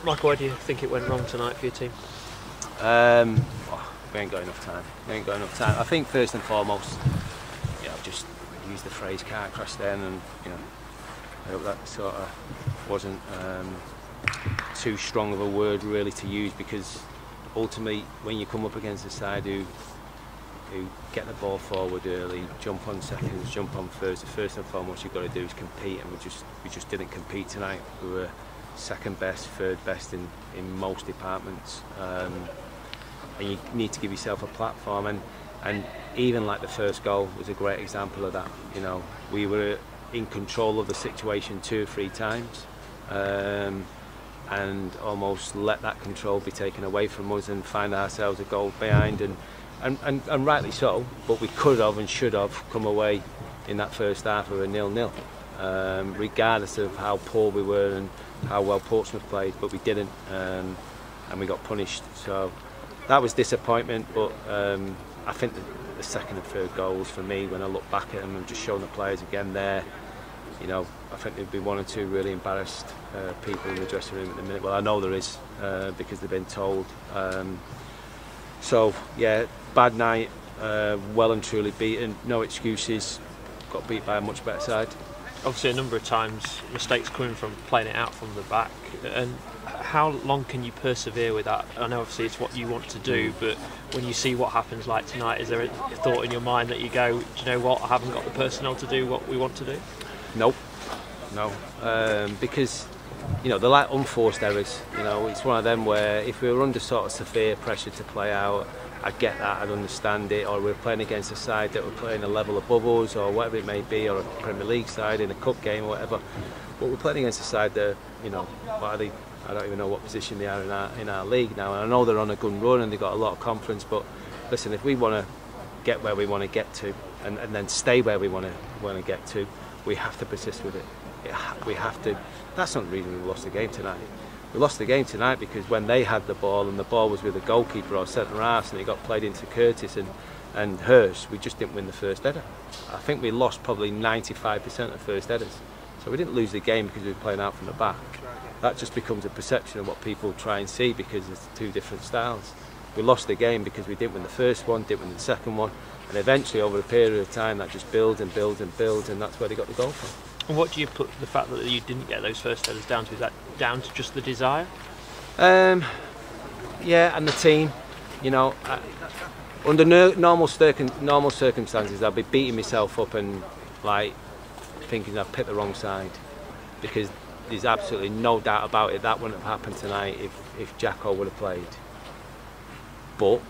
Michael, where do you think it went wrong tonight for your team? We ain't got enough time. I think first and foremost, I've just used the phrase "car crash" then, and I hope that sort of wasn't too strong of a word really to use, because ultimately, when you come up against a side who get the ball forward early, jump on seconds, jump on first, the first and foremost you've got to do is compete, and we just didn't compete tonight. We were second best, third best in most departments, and you need to give yourself a platform, and even like the first goal was a great example of that. We were in control of the situation 2 or 3 times, and almost let that control be taken away from us and find ourselves a goal behind, and rightly so, but we could have and should have come away in that first half of a 0-0, regardless of how poor we were and how well Portsmouth played, but we didn't, and we got punished. So that was disappointment, but I think the second and third goals for me, when I look back at them and just showing the players again there, I think there'd be 1 or 2 really embarrassed people in the dressing room at the minute. Well, I know there is, because they've been told. So yeah, bad night, well and truly beaten, no excuses, got beat by a much better side. Obviously a number of times mistakes coming from playing it out from the back, and how long can you persevere with that? I know obviously it's what you want to do, but when you see what happens like tonight, is there a thought in your mind that you go, do you know what, I haven't got the personnel to do what we want to do? Nope, no, because they're like unforced errors. It's one of them where if we were under sort of severe pressure to play out, I'd get that, I'd understand it, or we're playing against a side that we're playing a level above us, or whatever it may be, or a Premier League side in a cup game or whatever. But we're playing against a side that, what are they? I don't even know what position they are in our league now. And I know they're on a good run and they've got a lot of confidence. But listen, if we want to get where we want to get to, and then stay where we want to get to, we have to persist with it. We have to. That's not the reason we lost the game tonight. We lost the game tonight because when they had the ball and the ball was with the goalkeeper or centre half and it got played into Curtis and Hurst, we just didn't win the first header. I think we lost probably 95% of first headers. So we didn't lose the game because we were playing out from the back. That just becomes a perception of what people try and see, because there's 2 different styles. We lost the game because we didn't win the first one, didn't win the second one, and eventually over a period of time that just builds and builds and builds, and that's where they got the goal from. And what do you put the fact that you didn't get those first headers down to? Is that down to just the desire? Yeah, and the team. Under normal circumstances, I'd be beating myself up and like thinking I've picked the wrong side, because there's absolutely no doubt about it that wouldn't have happened tonight if Jacko would have played. But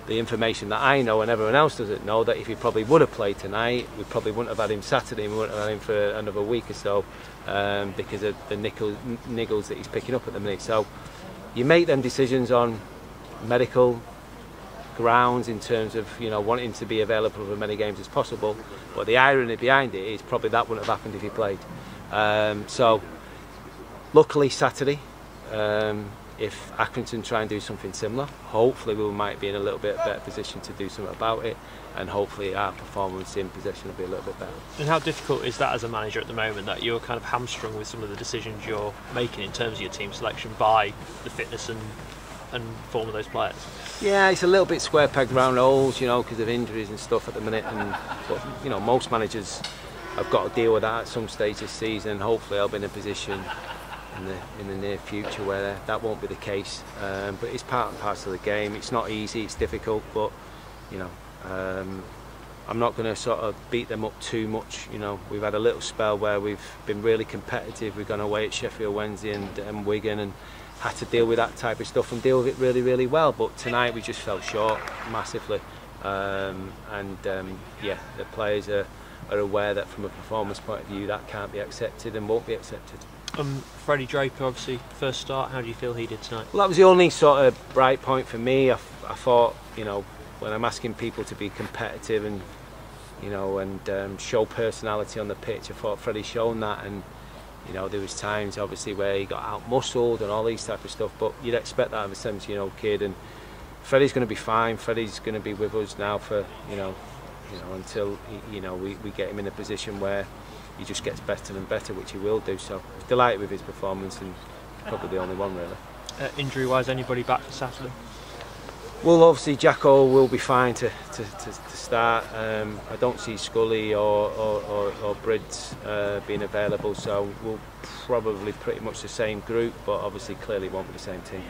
the information that I know and everyone else doesn't know, that if he probably would have played tonight, we probably wouldn't have had him Saturday, we wouldn't have had him for another week or so, because of the niggles that he's picking up at the minute. So you make them decisions on medical grounds in terms of wanting to be available for as many games as possible, but the irony behind it is probably that wouldn't have happened if he played. So luckily Saturday, if Appleton try and do something similar, hopefully we might be in a little bit better position to do something about it, and hopefully our performance in possession will be a little bit better. And how difficult is that as a manager at the moment, that you're kind of hamstrung with some of the decisions you're making in terms of your team selection by the fitness and form of those players? Yeah, it's a little bit square pegged round holes, because of injuries and stuff at the minute, but most managers have got to deal with that at some stage this season. Hopefully I'll be in a position in the near future where that won't be the case, but it's part and parcel of the game. It's not easy, it's difficult, but I'm not going to sort of beat them up too much. We've had a little spell where we've been really competitive. We've gone away at Sheffield Wednesday and Wigan and had to deal with that type of stuff and deal with it really, really well. But tonight we just fell short massively, yeah, the players are aware that from a performance point of view that can't be accepted and won't be accepted. Freddie Draper, obviously first start, how do you feel he did tonight? Well, that was the only sort of bright point for me. I thought, when I'm asking people to be competitive and show personality on the pitch, I thought Freddie's shown that, and there was times obviously where he got out muscled and all these type of stuff, but you'd expect that of a 17-year-old kid, and Freddie's going to be fine. Freddie's going to be with us now for until we get him in a position where he just gets better and better, which he will do. So I was delighted with his performance, and probably the only one really. Injury-wise, anybody back for Saturday? Well, obviously Jacko will be fine to start. I don't see Scully or Brids being available, so we'll probably pretty much the same group, but obviously clearly won't be the same team.